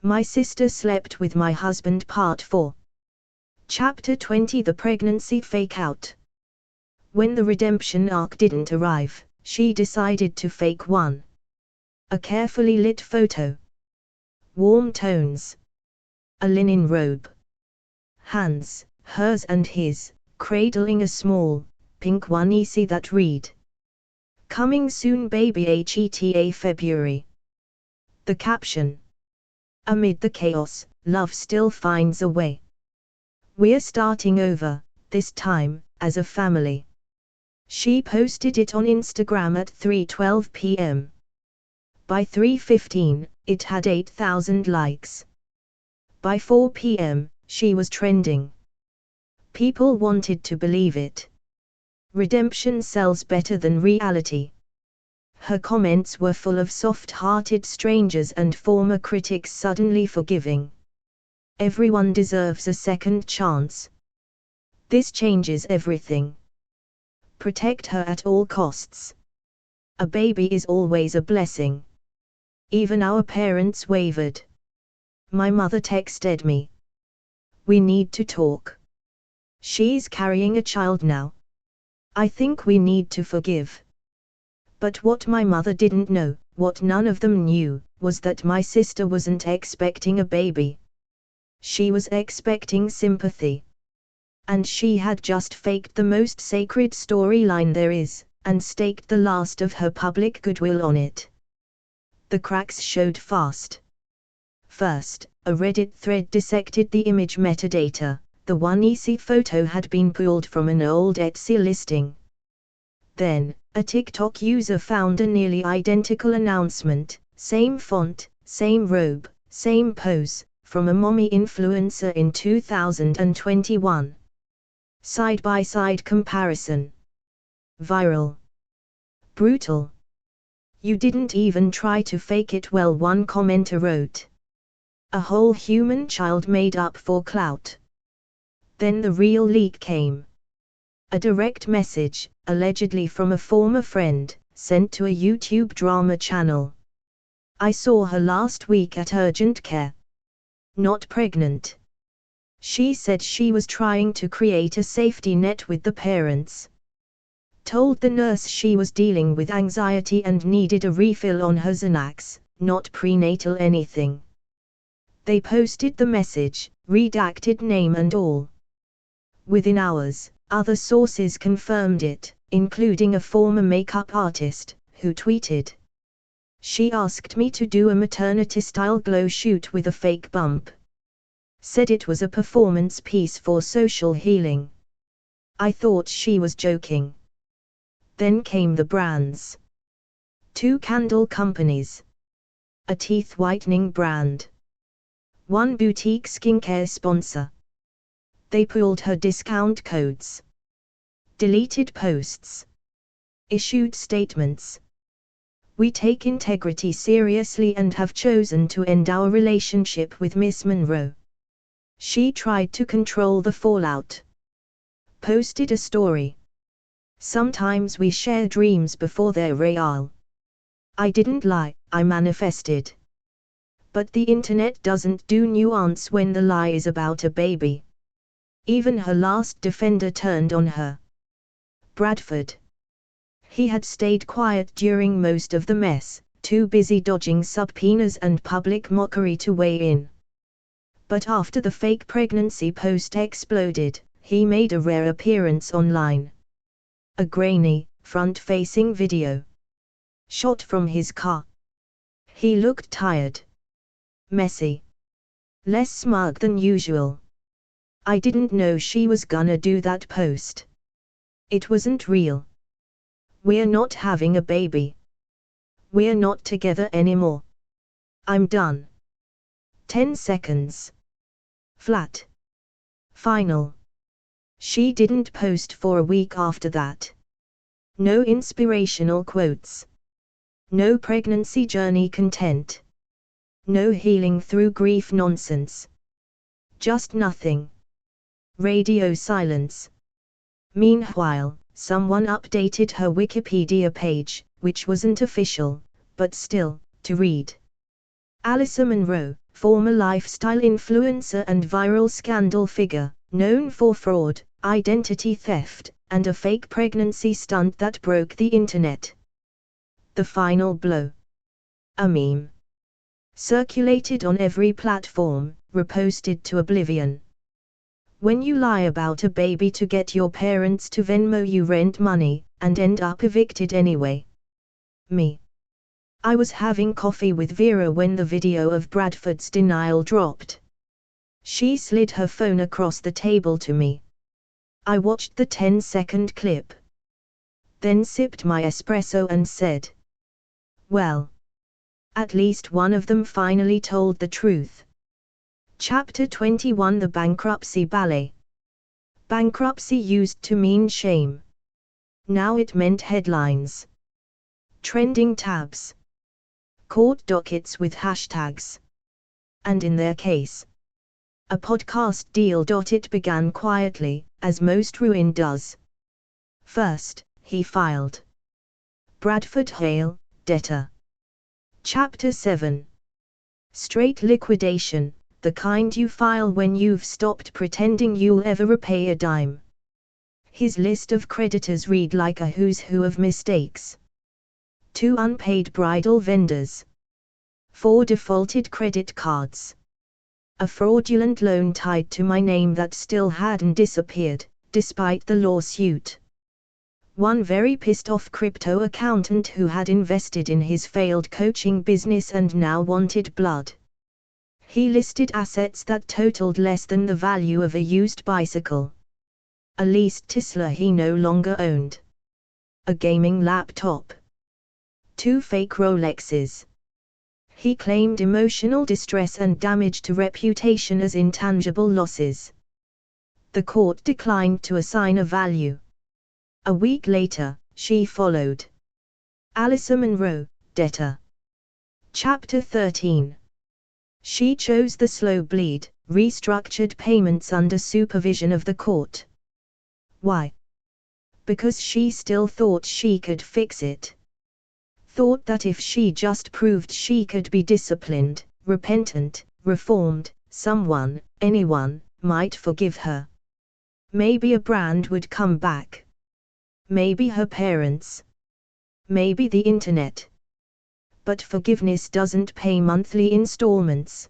My Sister Slept with My Husband Part 4. Chapter 20. The Pregnancy Fake Out. When the redemption arc didn't arrive, she decided to fake one. A carefully lit photo. Warm tones. A linen robe. Hands, hers and his, cradling a small, pink onesie that read, "Coming soon baby HETA February." The caption. Amid the chaos, love still finds a way. We're starting over, this time, as a family. She posted it on Instagram at 3:12 p.m. By 3:15, it had 8,000 likes. By 4 p.m., she was trending. People wanted to believe it. Redemption sells better than reality. Her comments were full of soft-hearted strangers and former critics suddenly forgiving. Everyone deserves a second chance. This changes everything. Protect her at all costs. A baby is always a blessing. Even our parents wavered. My mother texted me. We need to talk. She's carrying a child now. I think we need to forgive. But what my mother didn't know, what none of them knew, was that my sister wasn't expecting a baby. She was expecting sympathy. And she had just faked the most sacred storyline there is, and staked the last of her public goodwill on it. The cracks showed fast. First, a Reddit thread dissected the image metadata. The onesie photo had been pulled from an old Etsy listing. Then, a TikTok user found a nearly identical announcement, same font, same robe, same pose, from a mommy influencer in 2021. Side-by-side comparison. Viral. Brutal. You didn't even try to fake it well, one commenter wrote. A whole human child made up for clout. Then the real leak came. A direct message, allegedly from a former friend, sent to a YouTube drama channel. I saw her last week at urgent care. Not pregnant. She said she was trying to create a safety net with the parents. Told the nurse she was dealing with anxiety and needed a refill on her Xanax, not prenatal anything. They posted the message, redacted name and all. Within hours, other sources confirmed it, including a former makeup artist, who tweeted. She asked me to do a maternity-style glow shoot with a fake bump. Said it was a performance piece for social healing. I thought she was joking. Then came the brands. 2 candle companies. A teeth whitening brand. 1 boutique skincare sponsor. They pulled her discount codes. Deleted posts. Issued statements. We take integrity seriously and have chosen to end our relationship with Miss Monroe. She tried to control the fallout. Posted a story. Sometimes we share dreams before they're real. I didn't lie, I manifested. But the internet doesn't do nuance when the lie is about a baby. Even her last defender turned on her. Bradford. He had stayed quiet during most of the mess, too busy dodging subpoenas and public mockery to weigh in. But after the fake pregnancy post exploded, he made a rare appearance online. A grainy, front-facing video. Shot from his car. He looked tired. Messy. Less smug than usual. I didn't know she was gonna do that post. It wasn't real. We're not having a baby. We're not together anymore. I'm done. 10 seconds. Flat. Final. She didn't post for a week after that. No inspirational quotes. No pregnancy journey content. No healing through grief nonsense. Just nothing. Radio silence. Meanwhile, someone updated her Wikipedia page, which wasn't official, but still, to read. Alyssa Monroe, former lifestyle influencer and viral scandal figure, known for fraud, identity theft, and a fake pregnancy stunt that broke the internet. The final blow. A meme. Circulated on every platform, reposted to oblivion. When you lie about a baby to get your parents to Venmo you rent money, and end up evicted anyway. Me. I was having coffee with Vera when the video of Bradford's denial dropped. She slid her phone across the table to me. I watched the 10-second clip. Then sipped my espresso and said, "Well, at least one of them finally told the truth." Chapter 21 The Bankruptcy Ballet. Bankruptcy used to mean shame. Now it meant headlines. Trending tabs. Court dockets with hashtags. And in their case, a podcast deal. It began quietly, as most ruin does. First, he filed. Bradford Hale, debtor. Chapter 7. Straight liquidation, the kind you file when you've stopped pretending you'll ever repay a dime. His list of creditors read like a who's who of mistakes. 2 unpaid bridal vendors. 4 defaulted credit cards. A fraudulent loan tied to my name that still hadn't disappeared, despite the lawsuit. 1 very pissed off crypto accountant who had invested in his failed coaching business and now wanted blood. He listed assets that totaled less than the value of a used bicycle. A leased Tesla he no longer owned. A gaming laptop. 2 fake Rolexes. He claimed emotional distress and damage to reputation as intangible losses. The court declined to assign a value. A week later, she followed. Alyssa Monroe, debtor. Chapter 13. She chose the slow bleed, restructured payments under supervision of the court. Why? Because she still thought she could fix it. Thought that if she just proved she could be disciplined, repentant, reformed, someone, anyone, might forgive her. Maybe a brand would come back. Maybe her parents. Maybe the internet. But forgiveness doesn't pay monthly installments.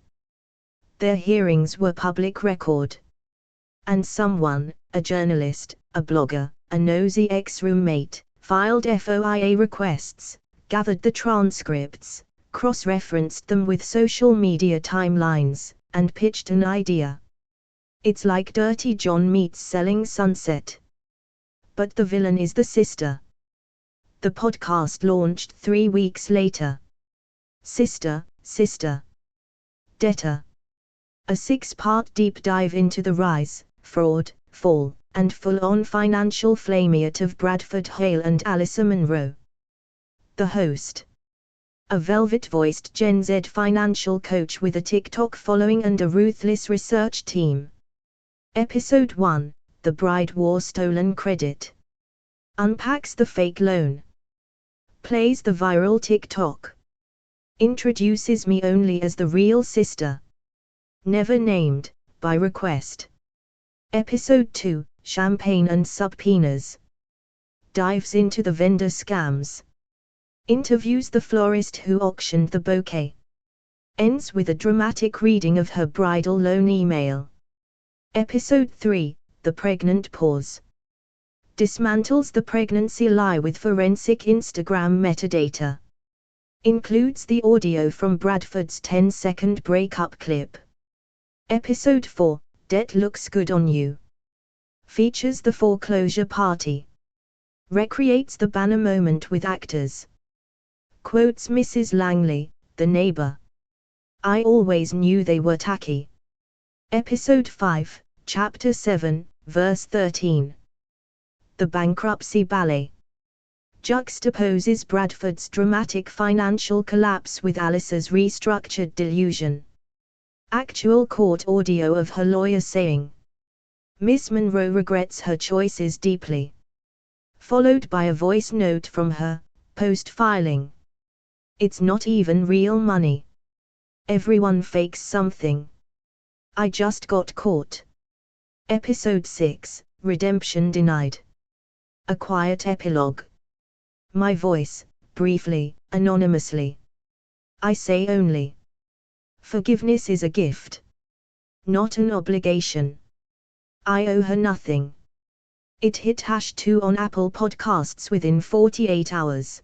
Their hearings were public record. And someone, a journalist, a blogger, a nosy ex-roommate, filed FOIA requests, gathered the transcripts, cross-referenced them with social media timelines, and pitched an idea. It's like Dirty John meets Selling Sunset. But the villain is the sister. The podcast launched 3 weeks later. Sister, Sister. Debtor. A 6-part deep dive into the rise, fraud, fall, and full-on financial flameout of Bradford Hale and Alyssa Monroe. The host. A velvet-voiced Gen Z financial coach with a TikTok following and a ruthless research team. Episode 1, The Bride Wore Stolen Credit. Unpacks the fake loan. Plays the viral TikTok. Introduces me only as the real sister. Never named, by request. Episode 2, Champagne and Subpoenas. Dives into the vendor scams. Interviews the florist who auctioned the bouquet. Ends with a dramatic reading of her bridal loan email. Episode 3, The Pregnant Pause. Dismantles the pregnancy lie with forensic Instagram metadata. Includes the audio from Bradford's 10-second breakup clip. Episode 4, Debt Looks Good on You. Features the foreclosure party. Recreates the banner moment with actors. Quotes Mrs. Langley, the neighbor. I always knew they were tacky. Episode 5, Chapter 7, Verse 13. The Bankruptcy Ballet. Juxtaposes Bradford's dramatic financial collapse with Alyssa's restructured delusion. Actual court audio of her lawyer saying, Miss Monroe regrets her choices deeply. Followed by a voice note from her, post-filing. It's not even real money. Everyone fakes something. I just got caught. Episode 6, Redemption Denied. A quiet epilogue. My voice, briefly, anonymously. I say only. Forgiveness is a gift. Not an obligation. I owe her nothing. It hit #2 on Apple Podcasts within 48 hours.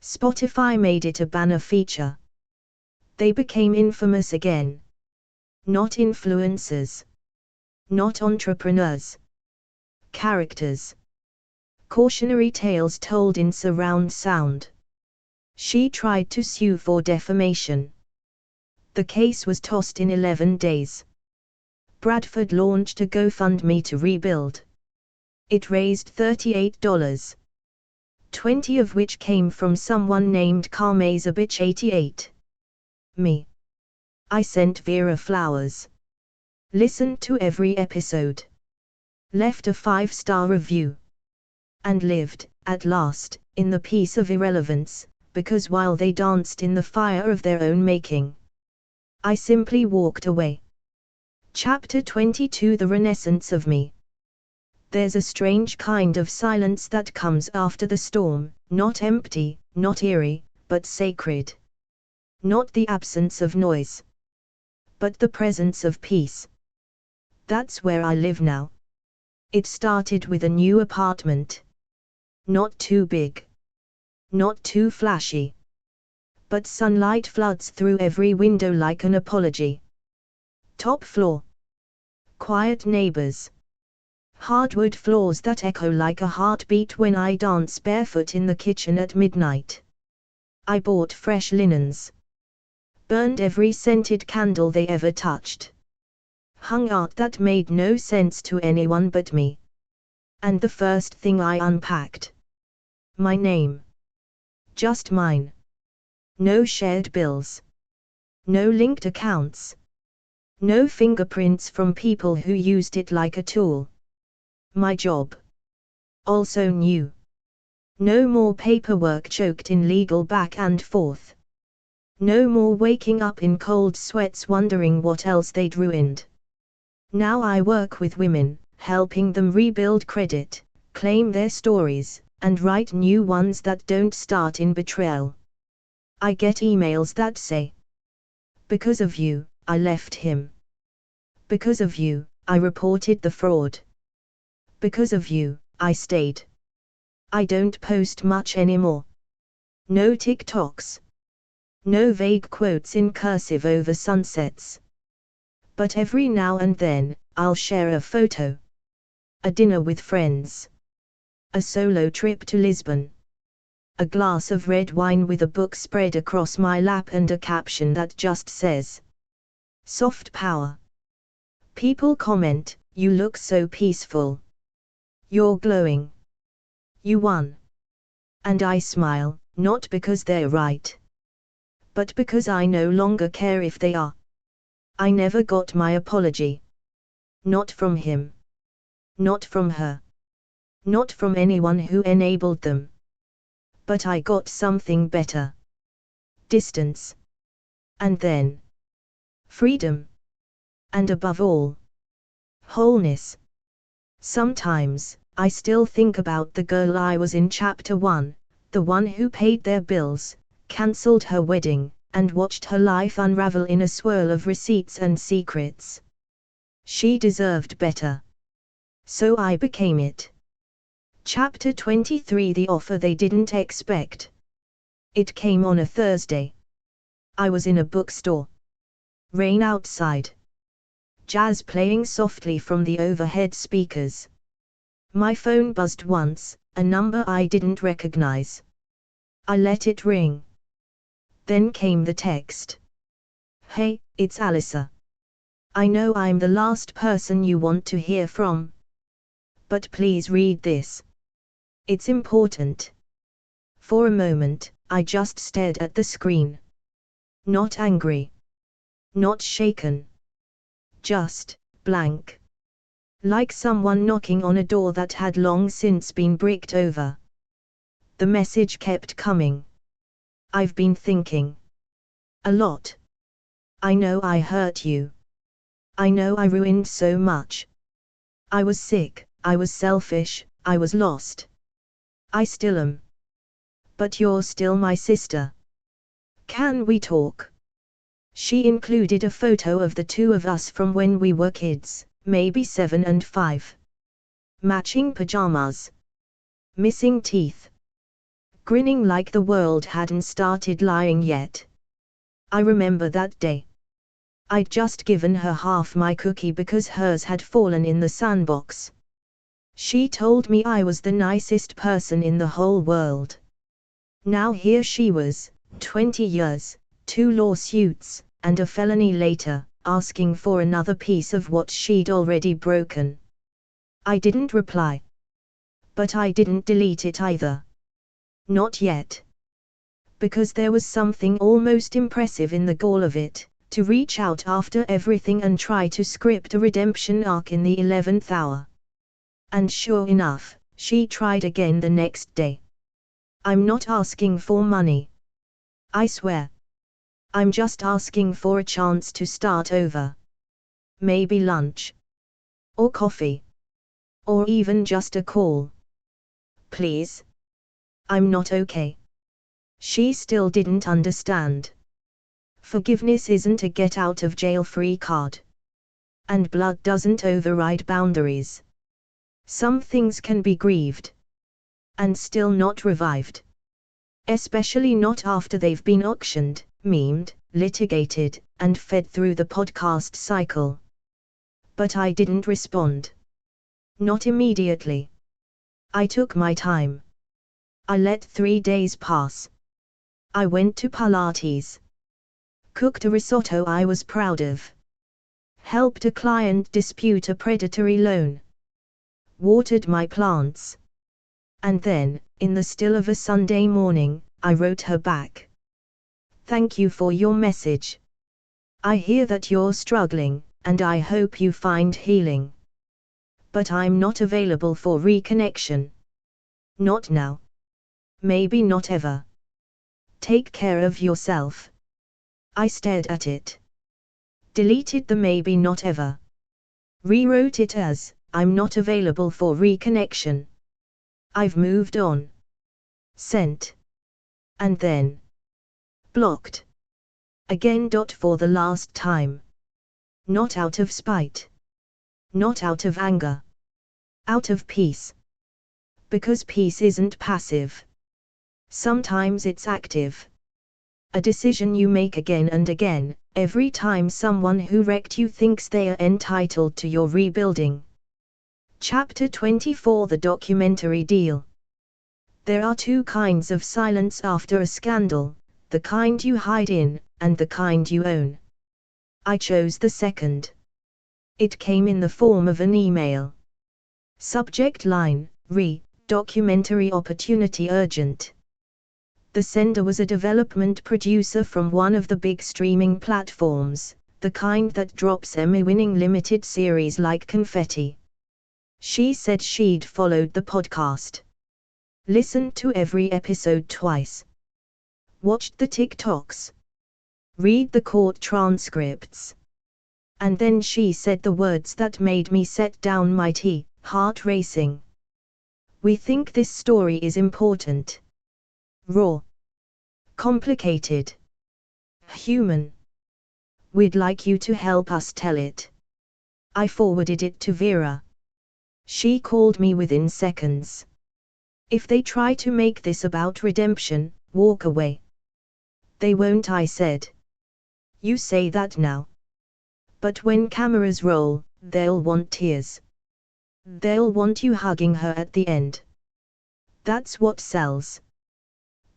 Spotify made it a banner feature. They became infamous again. Not influencers. Not entrepreneurs. Characters. Cautionary tales told in surround sound. She tried to sue for defamation. The case was tossed in 11 days. Bradford launched a GoFundMe to rebuild. It raised $38. 20 of which came from someone named Carmazabitch88. Me. I sent Vera flowers. Listened to every episode. Left a 5-star review. And lived, at last, in the peace of irrelevance, because while they danced in the fire of their own making, I simply walked away. Chapter 22, The Renaissance of Me. There's a strange kind of silence that comes after the storm, not empty, not eerie, but sacred. Not the absence of noise, but the presence of peace. That's where I live now. It started with a new apartment. Not too big. Not too flashy. But sunlight floods through every window like an apology. Top floor. Quiet neighbors. Hardwood floors that echo like a heartbeat when I dance barefoot in the kitchen at midnight. I bought fresh linens. Burned every scented candle they ever touched. Hung art that made no sense to anyone but me. And the first thing I unpacked. My name. Just mine. No shared bills. No linked accounts. No fingerprints from people who used it like a tool. My job. Also new. No more paperwork choked in legal back and forth. No more waking up in cold sweats wondering what else they'd ruined. Now I work with women, helping them rebuild credit, claim their stories, and write new ones that don't start in betrayal. I get emails that say, "Because of you, I left him. Because of you, I reported the fraud. Because of you, I stayed." I don't post much anymore. No TikToks. No vague quotes in cursive over sunsets. But every now and then, I'll share a photo. A dinner with friends. A solo trip to Lisbon. A glass of red wine with a book spread across my lap and a caption that just says, "Soft power." People comment, "You look so peaceful. You're glowing. You won." And I smile, not because they're right, but because I no longer care if they are. I never got my apology. Not from him. Not from her. Not from anyone who enabled them. But I got something better. Distance. And then freedom. And above all, wholeness. Sometimes, I still think about the girl I was in chapter 1, the one who paid their bills, cancelled her wedding, and watched her life unravel in a swirl of receipts and secrets. She deserved better. So I became it. Chapter 23, The Offer They Didn't Expect. It came on a Thursday. I was in a bookstore. Rain outside. Jazz playing softly from the overhead speakers. My phone buzzed once, a number I didn't recognize. I let it ring. Then came the text. "Hey, it's Alyssa. I know I'm the last person you want to hear from. But please read this. It's important." For a moment, I just stared at the screen. Not angry. Not shaken. Just blank. Like someone knocking on a door that had long since been bricked over. The message kept coming. "I've been thinking. A lot. I know I hurt you. I know I ruined so much. I was sick, I was selfish, I was lost. I still am. But you're still my sister. Can we talk? She included a photo of the two of us from when we were kids, maybe 7 and 5. Matching pajamas. Missing teeth. Grinning like the world hadn't started lying yet. I remember that day. I'd just given her half my cookie because hers had fallen in the sandbox. She told me I was the nicest person in the whole world. Now here she was, 20 years, 2 lawsuits, and a felony later, asking for another piece of what she'd already broken. I didn't reply. But I didn't delete it either. Not yet. Because there was something almost impressive in the gall of it, to reach out after everything and try to script a redemption arc in the 11th hour. And sure enough, she tried again the next day. I'm not asking for money. I swear. I'm just asking for a chance to start over. Maybe lunch. Or coffee. Or even just a call. Please. I'm not okay. She still didn't understand. Forgiveness isn't a get-out-of-jail-free card. And blood doesn't override boundaries. Some things can be grieved. And still not revived. Especially not after they've been auctioned, memed, litigated, and fed through the podcast cycle. But I didn't respond. Not immediately. I took my time. I let 3 days pass. I went to Pilates. Cooked a risotto I was proud of. Helped a client dispute a predatory loan. Watered my plants. And then, in the still of a Sunday morning, I wrote her back. Thank you for your message. I hear that you're struggling, and I hope you find healing. But I'm not available for reconnection. Not now. Maybe not ever. Take care of yourself. I stared at it. Deleted the maybe not ever. Rewrote it as, I'm not available for reconnection. I've moved on. Sent. And then. Blocked. Again. For the last time. Not out of spite. Not out of anger. Out of peace. Because peace isn't passive. Sometimes it's active. A decision you make again and again, every time someone who wrecked you thinks they are entitled to your rebuilding. Chapter 24: The Documentary Deal. There are 2 kinds of silence after a scandal, the kind you hide in, and the kind you own. I chose the second. It came in the form of an email. Subject line, documentary opportunity urgent. The sender was a development producer from one of the big streaming platforms, the kind that drops Emmy-winning limited series like confetti. She said she'd followed the podcast. Listened to every episode twice. Watched the TikToks. Read the court transcripts. And then she said the words that made me set down my tea, heart racing. We think this story is important. Raw. Complicated. Human. We'd like you to help us tell it. I forwarded it to Vera. She called me within seconds. If they try to make this about redemption, walk away. They won't, I said. You say that now. But when cameras roll, they'll want tears. They'll want you hugging her at the end. That's what sells.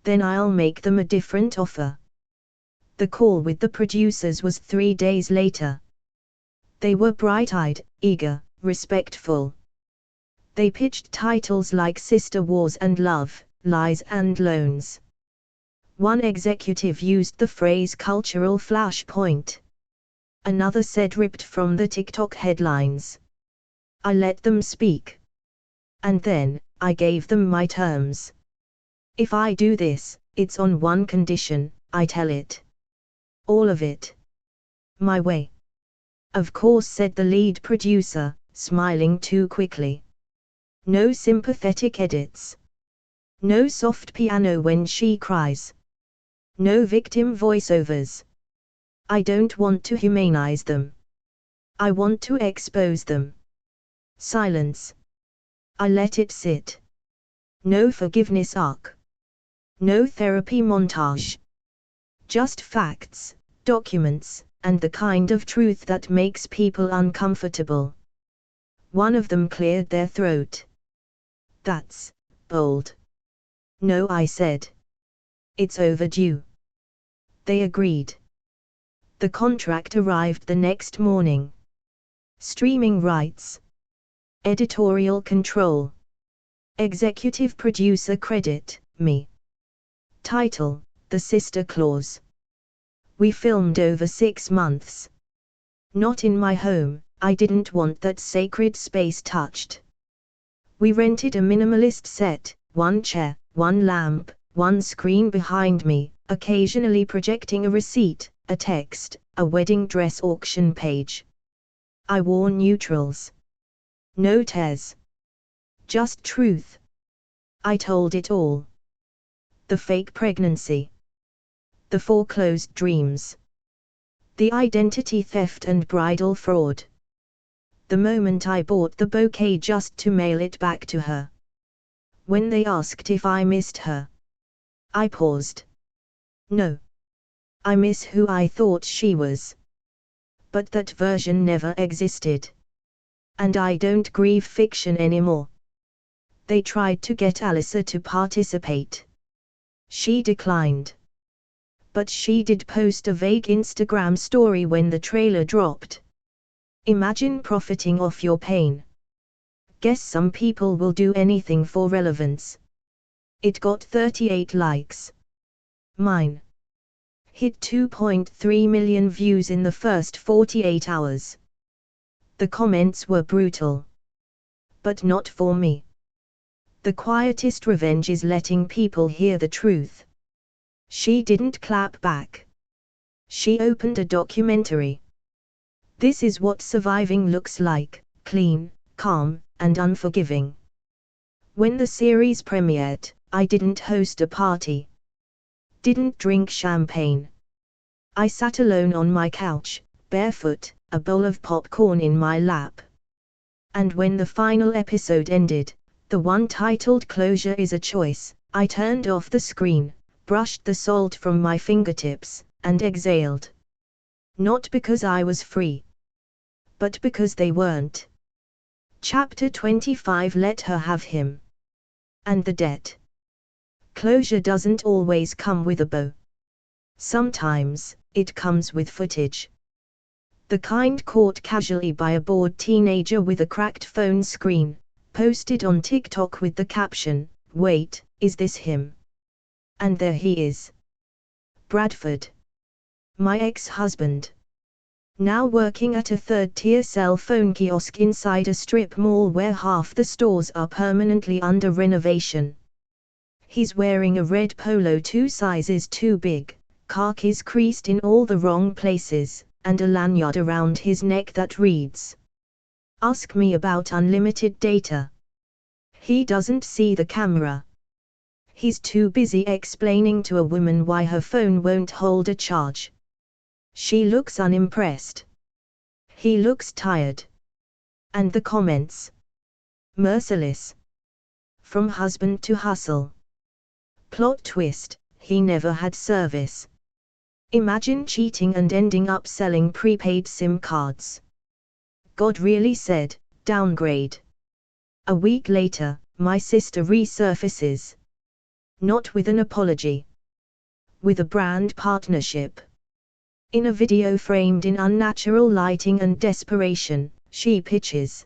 Then I'll make them a different offer. The call with the producers was 3 days later. They were bright-eyed, eager, respectful. They pitched titles like Sister Wars and Love, Lies and Loans. One executive used the phrase cultural flashpoint. Another said ripped from the TikTok headlines. I let them speak. And then, I gave them my terms. If I do this, it's on one condition, I tell it. All of it. My way. Of course, said the lead producer, smiling too quickly. No sympathetic edits. No soft piano when she cries. No victim voiceovers. I don't want to humanize them. I want to expose them. Silence. I let it sit. No forgiveness arc. No therapy montage. Just facts, documents, and the kind of truth that makes people uncomfortable. One of them cleared their throat. That's bold. No, I said. It's overdue. They agreed. The contract arrived the next morning. Streaming rights. Editorial control. Executive producer credit, me. Title, The Sister Clause. We filmed over 6 months. Not in my home, I didn't want that sacred space touched. We rented a minimalist set, 1 chair, 1 lamp, 1 screen behind me, occasionally projecting a receipt, a text, a wedding dress auction page. I wore neutrals. No tears. Just truth. I told it all. The fake pregnancy. The foreclosed dreams. The identity theft and bridal fraud. The moment I bought the bouquet just to mail it back to her. When they asked if I missed her, I paused. No. I miss who I thought she was. But that version never existed. And I don't grieve fiction anymore. They tried to get Alyssa to participate. She declined. But she did post a vague Instagram story when the trailer dropped. Imagine profiting off your pain. Guess some people will do anything for relevance. It got 38 likes. Mine hit 2.3 million views in the first 48 hours. The comments were brutal. But not for me. The quietest revenge is letting people hear the truth. She didn't clap back. She opened a documentary. This is what surviving looks like, clean, calm, and unforgiving. When the series premiered, I didn't host a party. Didn't drink champagne. I sat alone on my couch, barefoot, a bowl of popcorn in my lap. And when the final episode ended, the one titled Closure is a Choice, I turned off the screen, brushed the salt from my fingertips, and exhaled. Not because I was free. But because they weren't. Chapter 25. Let her have him. And the debt. Closure doesn't always come with a bow. Sometimes, it comes with footage. The kind caught casually by a bored teenager with a cracked phone screen, posted on TikTok with the caption, "Wait, is this him?" And there he is. Bradford. My ex-husband. Now working at a third-tier cell phone kiosk inside a strip mall where half the stores are permanently under renovation. He's wearing a red polo 2 sizes too big, khakis creased in all the wrong places, and a lanyard around his neck that reads, "Ask me about unlimited data." He doesn't see the camera. He's too busy explaining to a woman why her phone won't hold a charge. She looks unimpressed. He looks tired. And the comments. Merciless. From husband to hustle. Plot twist, he never had service. Imagine cheating and ending up selling prepaid SIM cards. God really said, downgrade. A week later, my sister resurfaces. Not with an apology. With a brand partnership. In a video framed in unnatural lighting and desperation, she pitches.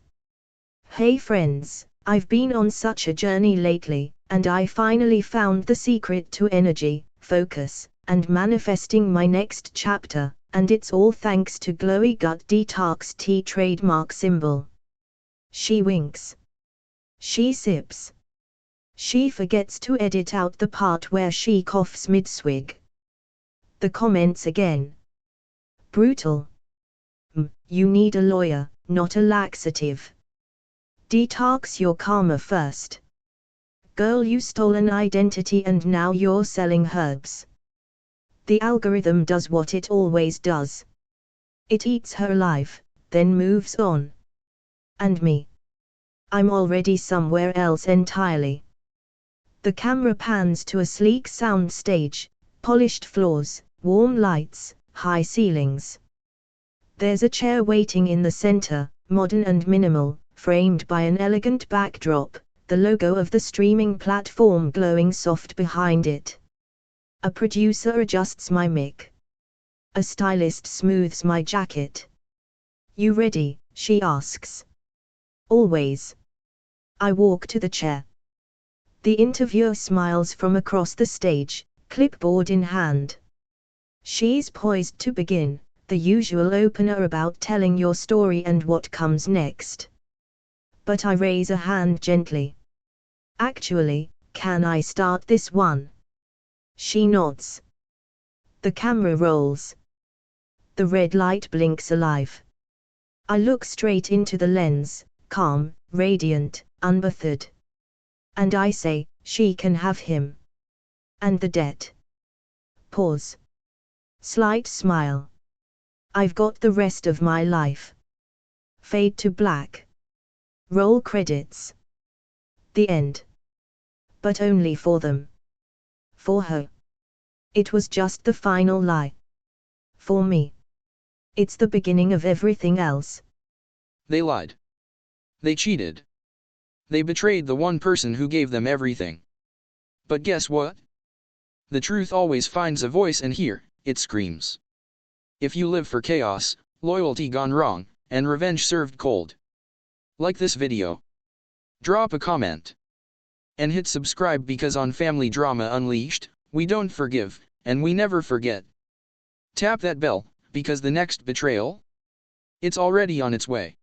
"Hey friends, I've been on such a journey lately, and I finally found the secret to energy, focus, and manifesting my next chapter, and it's all thanks to Glowy Gut Detox Tea trademark symbol." She winks. She sips. She forgets to edit out the part where she coughs mid-swig. The comments again. Brutal. You need a lawyer, not a laxative. Detox your karma first. Girl, you stole an identity and now you're selling herbs. The algorithm does what it always does. It eats her alive, then moves on. And me? I'm already somewhere else entirely. The camera pans to a sleek sound stage, polished floors, warm lights, high ceilings. There's a chair waiting in the center, modern and minimal, framed by an elegant backdrop, the logo of the streaming platform glowing soft behind it. A producer adjusts my mic. A stylist smooths my jacket. You ready? She asks. Always. I walk to the chair. The interviewer smiles from across the stage, clipboard in hand. She's poised to begin, the usual opener about telling your story and what comes next. But I raise a hand gently. Actually, can I start this one? She nods. The camera rolls. The red light blinks alive. I look straight into the lens, calm, radiant, unbothered. And I say, she can have him. And the debt. Pause. Slight smile. I've got the rest of my life. Fade to black. Roll credits. The end. But only for them. For her. It was just the final lie. For me. It's the beginning of everything else. They lied. They cheated. They betrayed the one person who gave them everything. But guess what? The truth always finds a voice, and here, it screams. If you live for chaos, loyalty gone wrong, and revenge served cold. Like this video. Drop a comment. And hit subscribe, because on Family Drama Unleashed, we don't forgive, and we never forget. Tap that bell, because the next betrayal? It's already on its way.